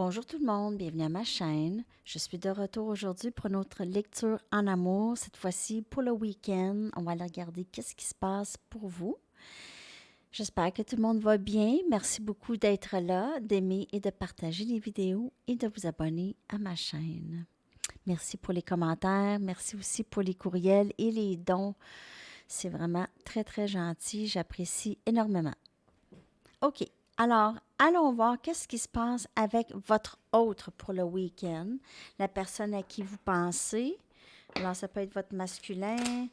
Bonjour tout le monde, bienvenue à ma chaîne. Je suis de retour aujourd'hui pour notre lecture en amour. Cette fois-ci, pour le week-end, on va aller regarder qu'est-ce qui se passe pour vous. J'espère que tout le monde va bien. Merci beaucoup d'être là, d'aimer et de partager les vidéos et de vous abonner à ma chaîne. Merci pour les commentaires, merci aussi pour les courriels et les dons. C'est vraiment très, très gentil. J'apprécie énormément. OK. Alors, allons voir qu'est-ce qui se passe avec votre autre pour le week-end, la personne à qui vous pensez. Alors, ça peut être votre masculin,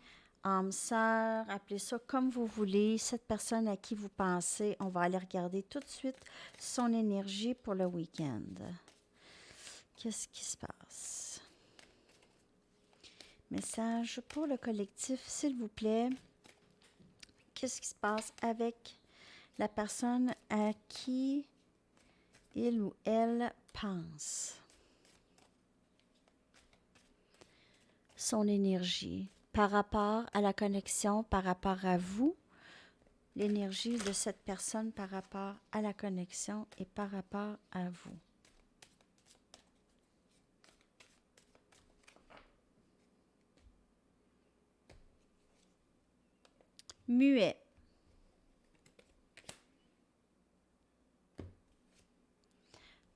âme sœur, appelez ça comme vous voulez. Cette personne à qui vous pensez, on va aller regarder tout de suite son énergie pour le week-end. Qu'est-ce qui se passe? Message pour le collectif, s'il vous plaît. Qu'est-ce qui se passe avec la personne à qui il ou elle pense? Son énergie par rapport à la connexion, par rapport à vous, l'énergie de cette personne par rapport à la connexion et par rapport à vous. Muet.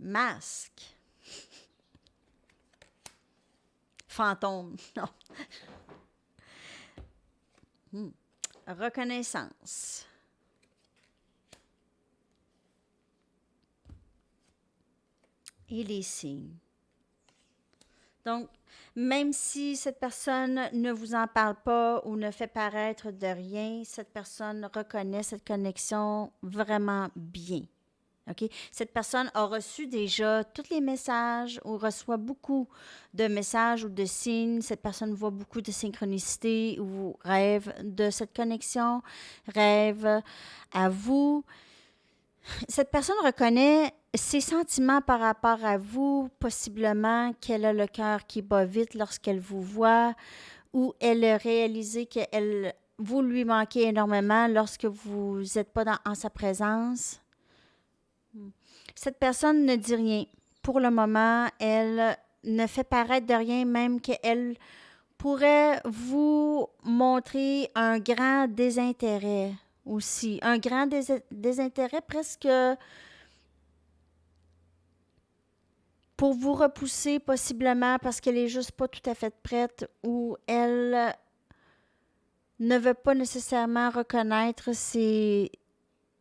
Masque. Fantôme. Non. Reconnaissance. Et les signes. Donc, même si cette personne ne vous en parle pas ou ne fait paraître de rien, cette personne reconnaît cette connexion vraiment bien. OK? Cette personne a reçu déjà tous les messages ou reçoit beaucoup de messages ou de signes. Cette personne voit beaucoup de synchronicité ou rêve de cette connexion, rêve à vous. Cette personne reconnaît ses sentiments par rapport à vous, possiblement qu'elle a le cœur qui bat vite lorsqu'elle vous voit ou elle a réalisé qu'elle vous lui manquez énormément lorsque vous n'êtes pas en sa présence. Cette personne ne dit rien. Pour le moment, elle ne fait paraître de rien, même qu'elle pourrait vous montrer un grand désintérêt aussi. Un grand désintérêt presque pour vous repousser possiblement parce qu'elle est juste pas tout à fait prête ou elle ne veut pas nécessairement reconnaître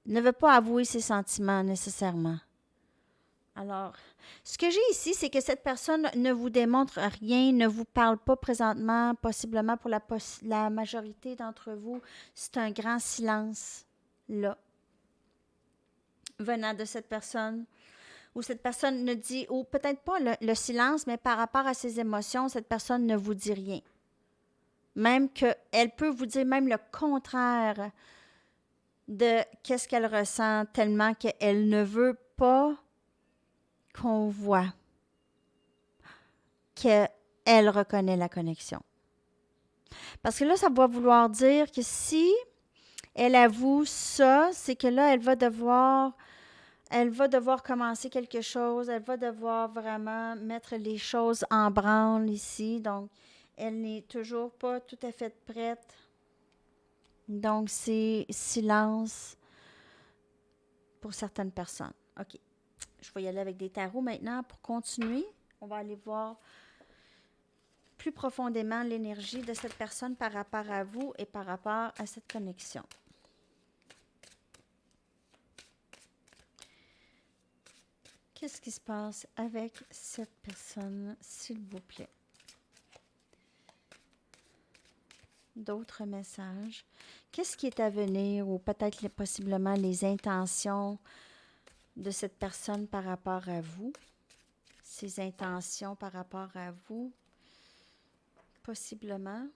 ne veut pas avouer ses sentiments nécessairement. Alors, ce que j'ai ici, c'est que cette personne ne vous démontre rien, ne vous parle pas présentement, possiblement pour la majorité d'entre vous. C'est un grand silence, là, venant de cette personne. Ou cette personne ne dit, ou peut-être pas le silence, mais par rapport à ses émotions, cette personne ne vous dit rien. Même qu'elle peut vous dire même le contraire de qu'est-ce qu'elle ressent, tellement qu'elle ne veut pas qu'on voit qu'elle reconnaît la connexion. Parce que là, ça va vouloir dire que si elle avoue ça, c'est que là, elle va devoir commencer quelque chose, elle va devoir vraiment mettre les choses en branle ici. Donc, elle n'est toujours pas tout à fait prête. Donc, c'est silence pour certaines personnes. OK. Je vais y aller avec des tarots maintenant pour continuer. On va aller voir plus profondément l'énergie de cette personne par rapport à vous et par rapport à cette connexion. Qu'est-ce qui se passe avec cette personne, s'il vous plaît? D'autres messages. Qu'est-ce qui est à venir ou peut-être possiblement les intentions de cette personne par rapport à vous? Ses intentions par rapport à vous, possiblement.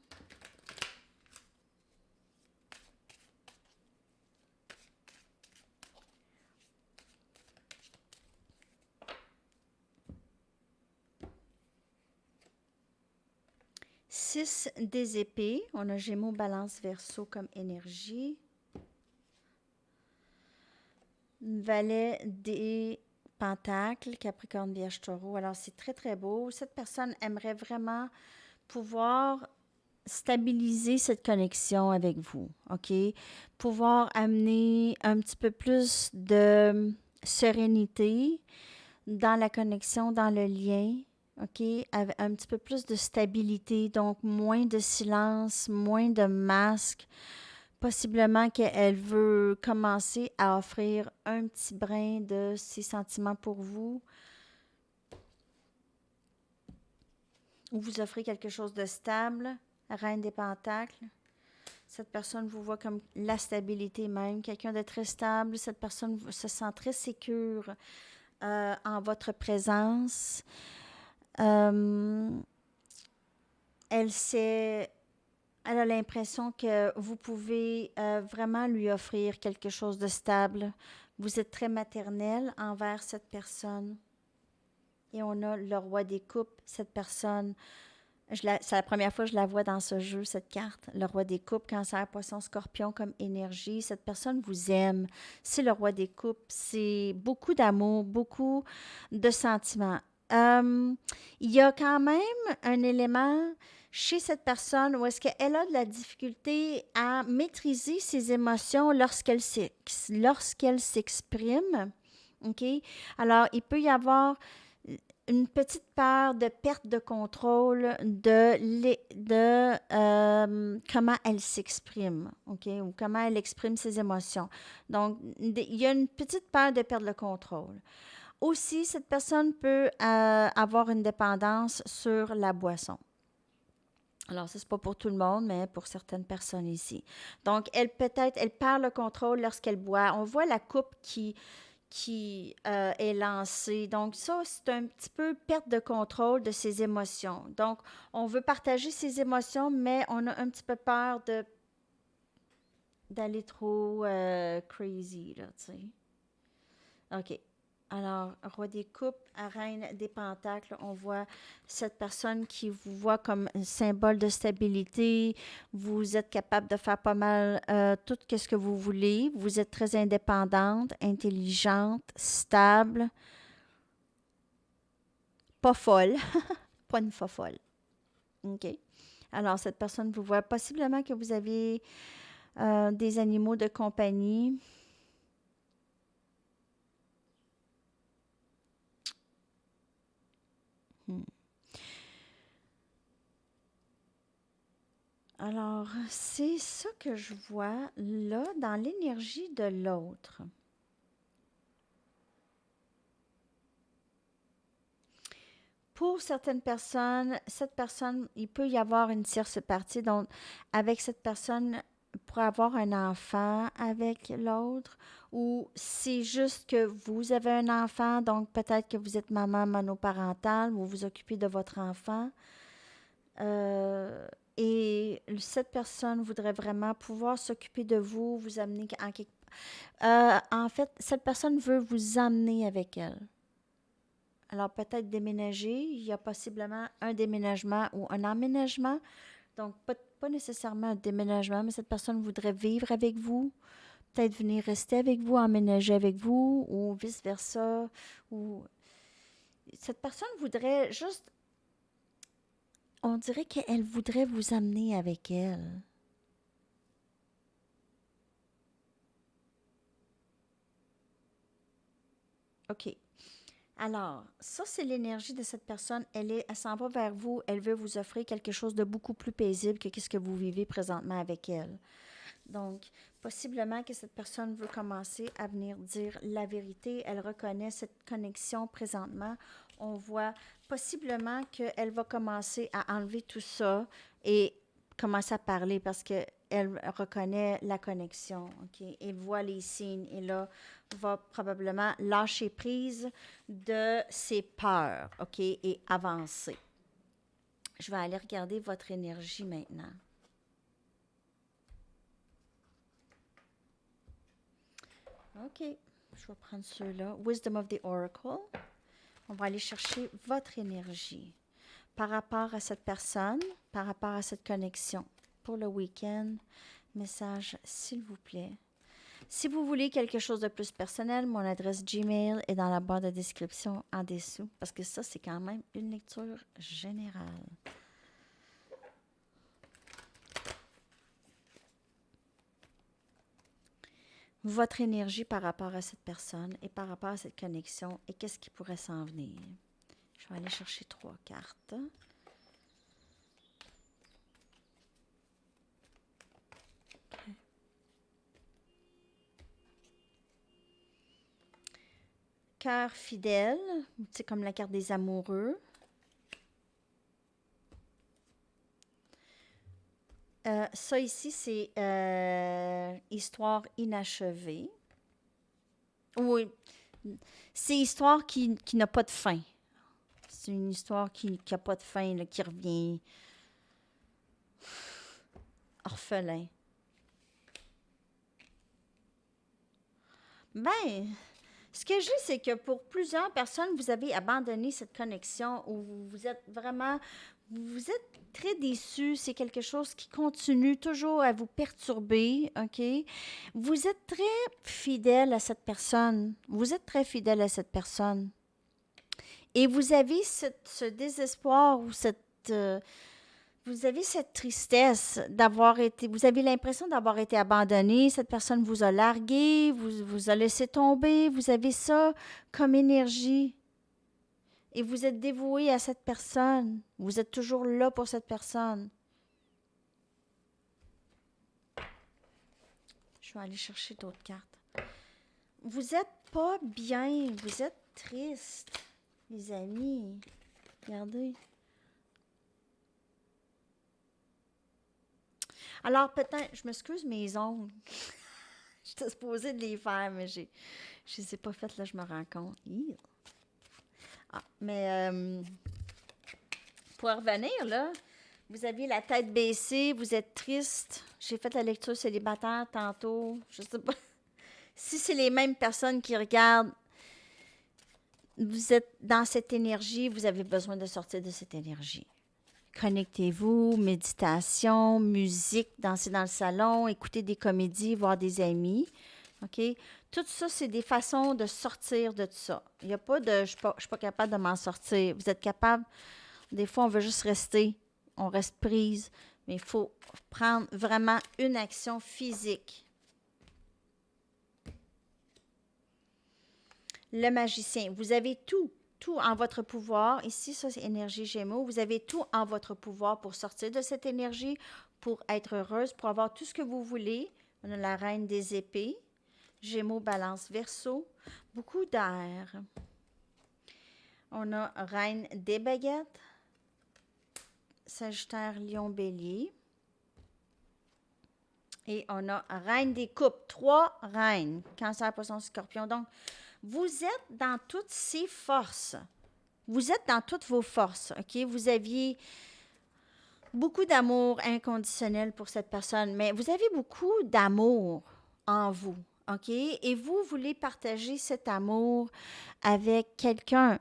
Six des épées. On a Gémeaux, Balance, Verseau comme énergie. Valet des Pentacles, Capricorne, Vierge, Taureau. Alors, c'est très, très beau. Cette personne aimerait vraiment pouvoir stabiliser cette connexion avec vous, OK? Pouvoir amener un petit peu plus de sérénité dans la connexion, dans le lien, OK? Avec un petit peu plus de stabilité, donc moins de silence, moins de masque. Possiblement qu'elle veut commencer à offrir un petit brin de ses sentiments pour vous, ou vous offrez quelque chose de stable, Reine des Pentacles. Cette personne vous voit comme la stabilité même, quelqu'un de très stable. Cette personne se sent très sécure en votre présence. Elle a l'impression que vous pouvez vraiment lui offrir quelque chose de stable. Vous êtes très maternel envers cette personne. Et on a le roi des coupes, cette personne. C'est la première fois que je la vois dans ce jeu, cette carte. Le roi des coupes, Cancer, Poisson, Scorpion comme énergie. Cette personne vous aime. C'est le roi des coupes. C'est beaucoup d'amour, beaucoup de sentiments. Il y a quand même un élément chez cette personne où est-ce qu'elle a de la difficulté à maîtriser ses émotions lorsqu'elle s'exprime. OK? Alors, il peut y avoir une petite peur de perte de contrôle de comment elle s'exprime, OK? Ou comment elle exprime ses émotions. Donc, il y a une petite peur de perdre le contrôle. Aussi, cette personne peut avoir une dépendance sur la boisson. Alors, ça, c'est pas pour tout le monde, mais pour certaines personnes ici. Donc, elle perd le contrôle lorsqu'elle boit. On voit la coupe qui est lancée. Donc, ça, c'est un petit peu perte de contrôle de ses émotions. Donc, on veut partager ses émotions, mais on a un petit peu peur d'aller trop crazy, là, tu sais. OK. Alors, roi des coupes, reine des pentacles, on voit cette personne qui vous voit comme un symbole de stabilité. Vous êtes capable de faire pas mal tout ce que vous voulez. Vous êtes très indépendante, intelligente, stable, pas folle, pas une folle. OK. Alors, cette personne vous voit possiblement que vous avez des animaux de compagnie. Hmm. Alors, c'est ça que je vois là dans l'énergie de l'autre. Pour certaines personnes, cette personne, il peut y avoir une tierce partie. Donc, avec cette personne, pour avoir un enfant avec l'autre, ou c'est juste que vous avez un enfant, donc peut-être que vous êtes maman monoparentale, vous vous occupez de votre enfant. Et cette personne voudrait vraiment pouvoir s'occuper de vous, vous amener en quelque en fait, cette personne veut vous emmener avec elle. Alors, peut-être déménager. Il y a possiblement un déménagement ou un emménagement. Donc, pas nécessairement un déménagement, mais cette personne voudrait vivre avec vous. Peut-être venir rester avec vous, emménager avec vous ou vice-versa. Ou cette personne voudrait juste... On dirait qu'elle voudrait vous amener avec elle. OK. Alors, ça, c'est l'énergie de cette personne. Elle s'en va vers vous. Elle veut vous offrir quelque chose de beaucoup plus paisible que ce que vous vivez présentement avec elle. Donc, possiblement que cette personne veut commencer à venir dire la vérité. Elle reconnaît cette connexion présentement. On voit possiblement qu'elle va commencer à enlever tout ça et commencer à parler parce que elle reconnaît la connexion, OK? Elle voit les signes et là, va probablement lâcher prise de ses peurs, OK? Et avancer. Je vais aller regarder votre énergie maintenant. OK. Je vais prendre ceux-là. Wisdom of the Oracle. On va aller chercher votre énergie par rapport à cette personne, par rapport à cette connexion. Pour le week-end, message, s'il vous plaît. Si vous voulez quelque chose de plus personnel, mon adresse Gmail est dans la barre de description en dessous, parce que ça, c'est quand même une lecture générale. Votre énergie par rapport à cette personne et par rapport à cette connexion et qu'est-ce qui pourrait s'en venir. Je vais aller chercher 3 cartes. Okay. Cœur fidèle, c'est comme la carte des amoureux. Ça ici, c'est histoire inachevée. Oui, c'est histoire qui n'a pas de fin. C'est une histoire qui n'a pas de fin, là, qui revient orphelin. Ben, ce que je dis, c'est que pour plusieurs personnes, vous avez abandonné cette connexion ou vous êtes vraiment, vous êtes très déçus. C'est quelque chose qui continue toujours à vous perturber, OK? Vous êtes très fidèle à cette personne. Vous êtes très fidèle à cette personne. Et vous avez ce désespoir ou vous avez cette tristesse d'avoir été, vous avez l'impression d'avoir été abandonné, cette personne vous a largué, vous a laissé tomber, vous avez ça comme énergie. Et vous êtes dévoué à cette personne. Vous êtes toujours là pour cette personne. Je vais aller chercher d'autres cartes. Vous n'êtes pas bien, vous êtes triste, les amis. Regardez. Alors, peut-être, je m'excuse mes ongles. J'étais supposée de les faire, mais je ne les ai pas faites, là, je me rends compte. Ah, mais pour revenir, là, vous aviez la tête baissée, vous êtes triste. J'ai fait la lecture célibataire tantôt. Je sais pas. Si c'est les mêmes personnes qui regardent, vous êtes dans cette énergie, vous avez besoin de sortir de cette énergie. Connectez-vous, méditation, musique, danser dans le salon, écouter des comédies, voir des amis. OK? Tout ça, c'est des façons de sortir de ça. Il n'y a pas de « je ne suis pas capable de m'en sortir ». Vous êtes capable. Des fois, on veut juste rester. On reste prise. Mais il faut prendre vraiment une action physique. Le magicien, vous avez tout en votre pouvoir. Ici, ça, c'est énergie Gémeaux. Vous avez tout en votre pouvoir pour sortir de cette énergie, pour être heureuse, pour avoir tout ce que vous voulez. On a la reine des épées, Gémeaux, Balance, Verseau, beaucoup d'air. On a reine des baguettes, Sagittaire, Lion, Bélier. Et on a reine des coupes, 3 reines, Cancer, Poisson, Scorpion. Donc, vous êtes dans toutes ces forces. Vous êtes dans toutes vos forces, OK? Vous aviez beaucoup d'amour inconditionnel pour cette personne, mais vous avez beaucoup d'amour en vous, OK? Et vous voulez partager cet amour avec quelqu'un.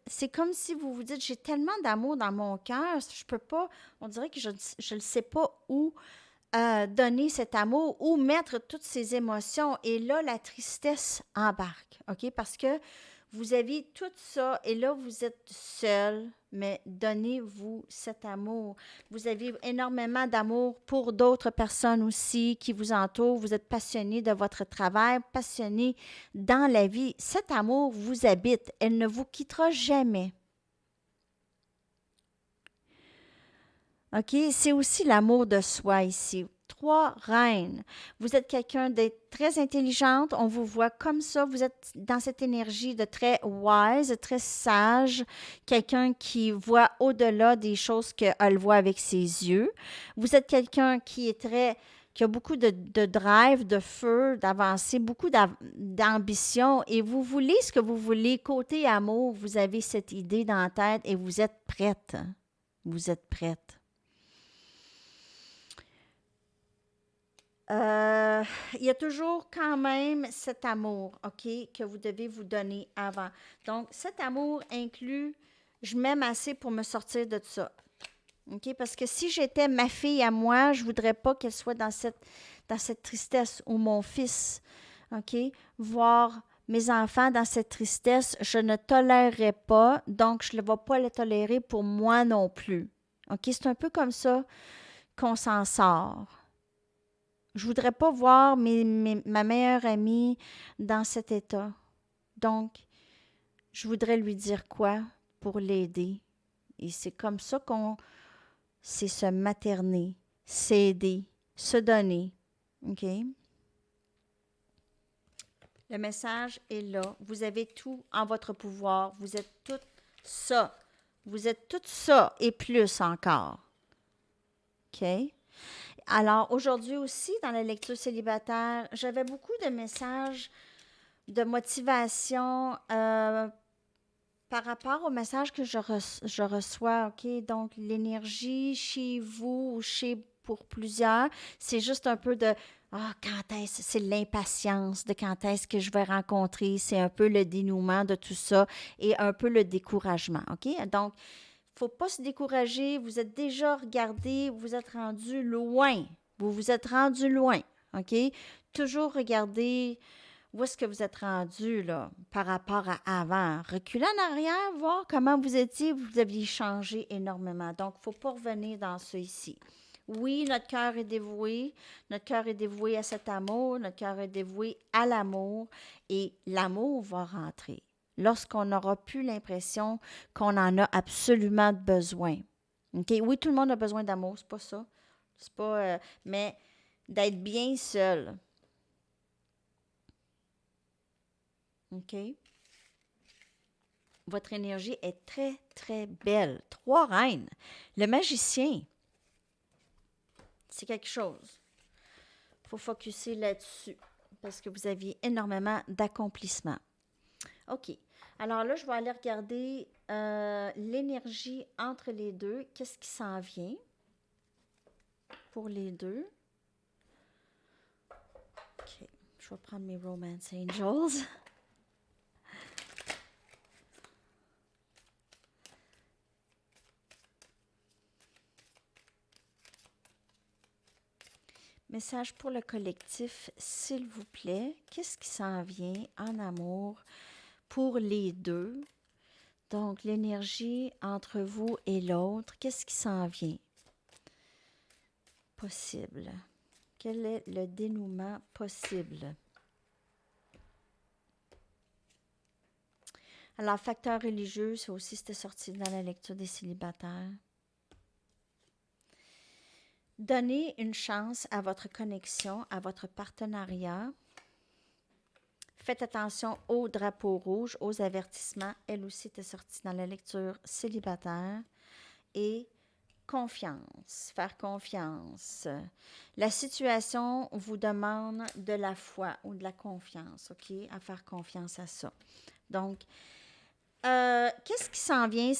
C'est comme si vous vous dites, j'ai tellement d'amour dans mon cœur, je peux pas, on dirait que je ne sais pas où donner cet amour ou mettre toutes ces émotions. Et là, la tristesse embarque, OK? Parce que vous avez tout ça et là, vous êtes seul, mais donnez-vous cet amour. Vous avez énormément d'amour pour d'autres personnes aussi qui vous entourent. Vous êtes passionné de votre travail, passionné dans la vie. Cet amour vous habite. Elle ne vous quittera jamais. OK? C'est aussi l'amour de soi ici. 3 reines. Vous êtes quelqu'un de très intelligente. On vous voit comme ça. Vous êtes dans cette énergie de très wise, très sage. Quelqu'un qui voit au-delà des choses qu'elle voit avec ses yeux. Vous êtes quelqu'un qui a beaucoup de drive, de feu, d'avancer, beaucoup d'ambition. Et vous voulez ce que vous voulez. Côté amour, vous avez cette idée dans la tête et vous êtes prête. Vous êtes prête. Il y a toujours quand même cet amour, OK, que vous devez vous donner avant. Donc, cet amour inclut, je m'aime assez pour me sortir de ça. OK, parce que si j'étais ma fille à moi, je ne voudrais pas qu'elle soit dans cette dans cette tristesse ou mon fils, OK? Voir mes enfants dans cette tristesse, je ne tolérerai pas, donc je ne vais pas le tolérer pour moi non plus. OK? C'est un peu comme ça qu'on s'en sort. Je voudrais pas voir ma meilleure amie dans cet état. Donc, je voudrais lui dire quoi pour l'aider. Et c'est comme ça c'est se materner, s'aider, se donner. OK? Le message est là. Vous avez tout en votre pouvoir. Vous êtes tout ça. Vous êtes tout ça et plus encore. OK? Alors, aujourd'hui aussi, dans la lecture célibataire, j'avais beaucoup de messages de motivation par rapport au message que je reçois. OK? Donc, l'énergie chez vous ou pour plusieurs, c'est juste un peu de quand est-ce, c'est l'impatience de quand est-ce que je vais rencontrer, c'est un peu le dénouement de tout ça et un peu le découragement. OK? Donc, faut pas se décourager. Vous êtes déjà regardé, vous êtes rendu loin. Vous vous êtes rendu loin. OK? Toujours regarder où est-ce que vous êtes rendu là, par rapport à avant. Reculez en arrière, voir comment vous étiez. Vous aviez changé énormément. Donc, il ne faut pas revenir dans ça ici. Oui, notre cœur est dévoué. Notre cœur est dévoué à cet amour. Notre cœur est dévoué à l'amour. Et l'amour va rentrer lorsqu'on n'aura plus l'impression qu'on en a absolument besoin. OK? Oui, tout le monde a besoin d'amour, c'est pas ça. C'est pas... mais d'être bien seul. OK? Votre énergie est très, très belle. 3 reines. Le magicien, c'est quelque chose. Il faut focusser là-dessus parce que vous aviez énormément d'accomplissements. OK. Alors là, je vais aller regarder l'énergie entre les deux. Qu'est-ce qui s'en vient pour les deux? OK. Je vais prendre mes Romance Angels. Message pour le collectif, s'il vous plaît. Qu'est-ce qui s'en vient en amour pour les deux? Donc, l'énergie entre vous et l'autre, qu'est-ce qui s'en vient? Possible. Quel est le dénouement possible? Alors, facteur religieux, ça aussi, c'était sorti dans la lecture des célibataires. Donnez une chance à votre connexion, à votre partenariat. Faites attention aux drapeaux rouges, aux avertissements. Elle aussi était sortie dans la lecture célibataire. Et confiance, faire confiance. La situation vous demande de la foi ou de la confiance, OK? À faire confiance à ça. Donc, qu'est-ce qui s'en vient?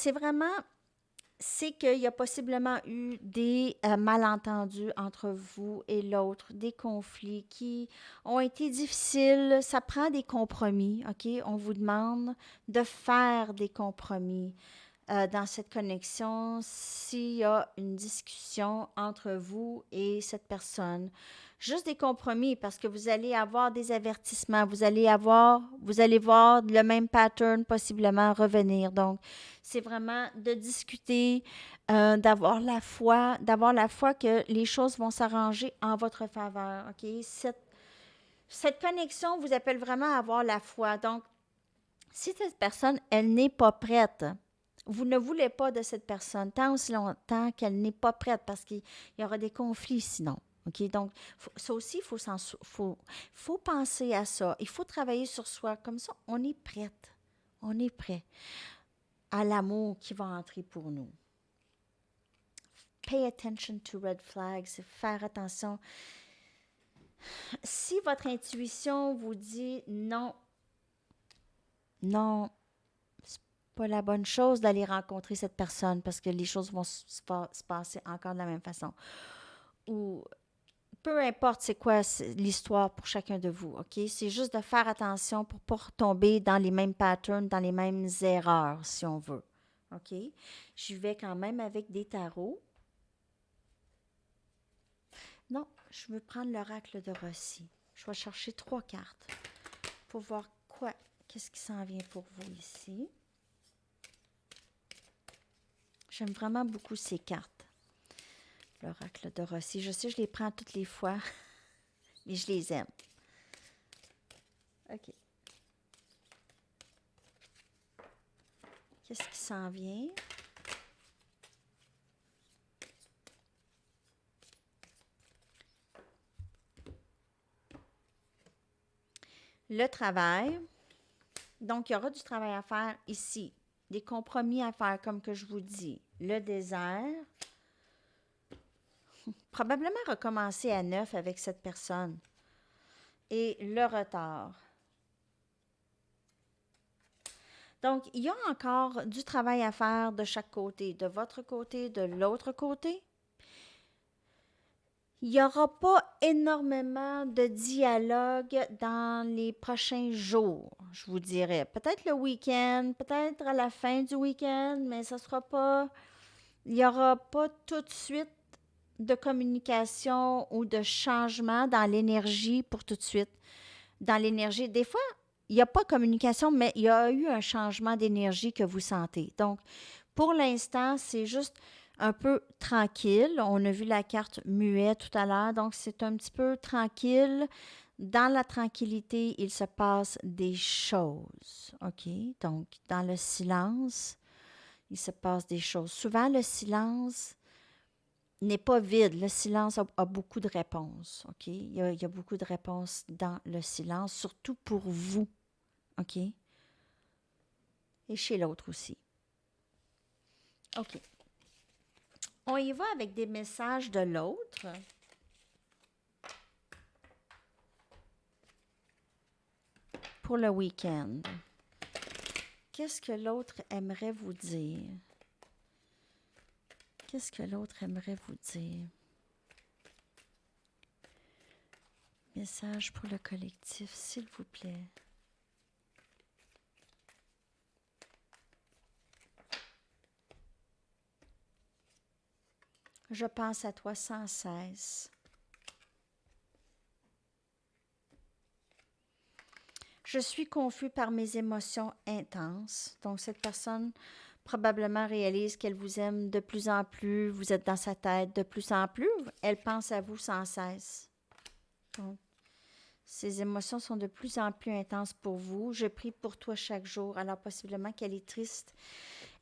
C'est qu'il y a possiblement eu des malentendus entre vous et l'autre, des conflits qui ont été difficiles. Ça prend des compromis, OK? On vous demande de faire des compromis dans cette connexion s'il y a une discussion entre vous et cette personne. Juste des compromis parce que vous allez avoir des avertissements, vous allez voir le même pattern possiblement revenir. Donc, c'est vraiment de discuter, d'avoir la foi que les choses vont s'arranger en votre faveur. OK? Cette connexion vous appelle vraiment à avoir la foi. Donc, si cette personne, elle n'est pas prête, vous ne voulez pas de cette personne tant aussi longtemps qu'elle n'est pas prête parce qu'il y aura des conflits sinon. OK? Donc, ça aussi, il faut penser à ça. Il faut travailler sur soi. Comme ça, on est prête. On est prêt à l'amour qui va entrer pour nous. Pay attention to red flags. Faire attention. Si votre intuition vous dit non, c'est pas la bonne chose d'aller rencontrer cette personne parce que les choses vont se passer encore de la même façon. Ou peu importe c'est quoi l'histoire pour chacun de vous, OK? C'est juste de faire attention pour ne pas retomber dans les mêmes patterns, dans les mêmes erreurs, si on veut. OK? Je vais quand même avec des tarots. Non, je veux prendre l'oracle de Rossi. Je vais chercher 3 cartes pour voir qu'est-ce qui s'en vient pour vous ici. J'aime vraiment beaucoup ces cartes. L'oracle de Rossi. Je sais, je les prends toutes les fois, mais je les aime. OK. Qu'est-ce qui s'en vient? Le travail. Donc, il y aura du travail à faire ici. Des compromis à faire, comme que je vous dis. Le désert. Probablement recommencer à neuf avec cette personne. Et le retard. Donc, il y a encore du travail à faire de chaque côté, de votre côté, de l'autre côté. Il n'y aura pas énormément de dialogue dans les prochains jours, je vous dirais. Peut-être le week-end, peut-être à la fin du week-end, mais ça sera pas. Il n'y aura pas tout de suite de communication ou de changement dans l'énergie pour tout de suite. Dans l'énergie, des fois, il n'y a pas de communication, mais il y a eu un changement d'énergie que vous sentez. Donc, pour l'instant, c'est juste un peu tranquille. On a vu la carte muet tout à l'heure, donc c'est un petit peu tranquille. Dans la tranquillité, il se passe des choses. OK? Donc, dans le silence, il se passe des choses. Souvent, le silence n'est pas vide. Le silence a beaucoup de réponses. OK? Il y a beaucoup de réponses dans le silence, surtout pour vous. OK? Et chez l'autre aussi. OK. On y va avec des messages de l'autre. Pour le week-end. Qu'est-ce que l'autre aimerait vous dire? Qu'est-ce que l'autre aimerait vous dire? Message pour le collectif, s'il vous plaît. Je pense à toi sans cesse. Je suis confus par mes émotions intenses. Donc, cette personne probablement réalise qu'elle vous aime de plus en plus. Vous êtes dans sa tête de plus en plus. Elle pense à vous sans cesse. Donc, ces émotions sont de plus en plus intenses pour vous. Je prie pour toi chaque jour. Alors, possiblement qu'elle est triste.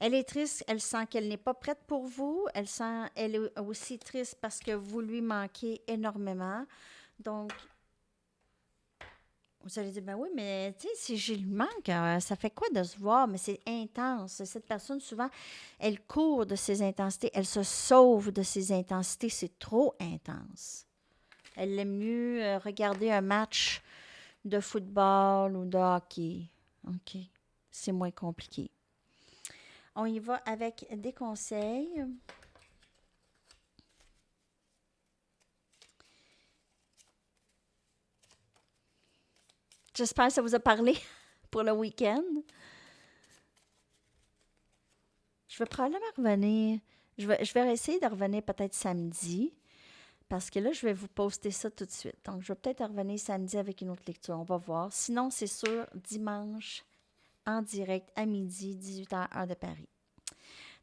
Elle est triste, elle sent qu'elle n'est pas prête pour vous. Elle est aussi triste parce que vous lui manquez énormément. Donc, vous allez dire, ben oui, mais tu sais, si je lui manque, ça fait quoi de se voir? Mais c'est intense. Cette personne, souvent, elle court de ses intensités, elle se sauve de ses intensités. C'est trop intense. Elle aime mieux regarder un match de football ou de hockey. OK. C'est moins compliqué. On y va avec des conseils. J'espère que ça vous a parlé pour le week-end. Je vais probablement revenir. Je vais essayer de revenir peut-être samedi. Parce que là, je vais vous poster ça tout de suite. Donc, je vais peut-être revenir samedi avec une autre lecture. On va voir. Sinon, c'est sûr, dimanche, en direct, à midi, 18h, heure de Paris.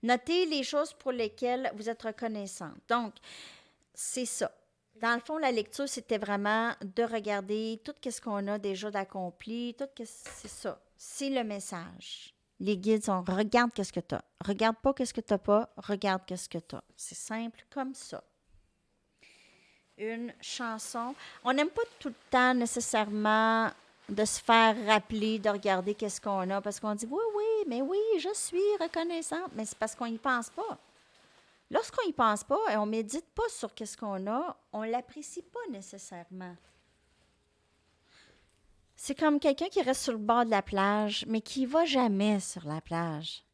Notez les choses pour lesquelles vous êtes reconnaissante. Donc, c'est ça. Dans le fond, la lecture, c'était vraiment de regarder tout ce qu'on a déjà d'accompli. C'est ça. C'est le message. Les guides sont regarde qu'est-ce que tu as. Regarde pas qu'est-ce que tu n'as pas. Regarde qu'est-ce que tu as. C'est simple comme ça. Une chanson. On n'aime pas tout le temps nécessairement de se faire rappeler, de regarder qu'est-ce qu'on a, parce qu'on dit oui, je suis reconnaissante, mais c'est parce qu'on n'y pense pas. Lorsqu'on n'y pense pas et on ne médite pas sur qu'est-ce qu'on a, on ne l'apprécie pas nécessairement. C'est comme quelqu'un qui reste sur le bord de la plage, mais qui ne va jamais sur la plage.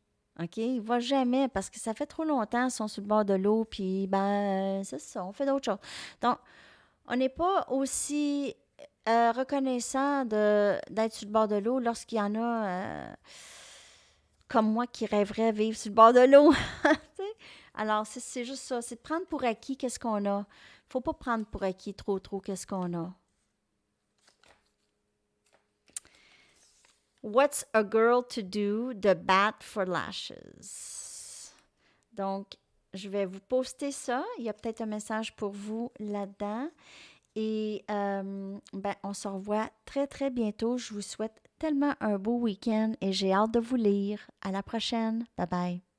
OK? Il ne va jamais parce que ça fait trop longtemps qu'ils sont sur le bord de l'eau, puis c'est ça, on fait d'autres choses. Donc, on n'est pas aussi reconnaissant d'être sur le bord de l'eau lorsqu'il y en a comme moi qui rêverais vivre sur le bord de l'eau. Alors, c'est juste ça, c'est de prendre pour acquis qu'est-ce qu'on a. Faut pas prendre pour acquis trop qu'est-ce qu'on a. What's a girl to do? The bat for lashes. Donc, je vais vous poster ça. Il y a peut-être un message pour vous là-dedans. Et on se revoit très, très bientôt. Je vous souhaite tellement un beau week-end et j'ai hâte de vous lire. À la prochaine. Bye bye.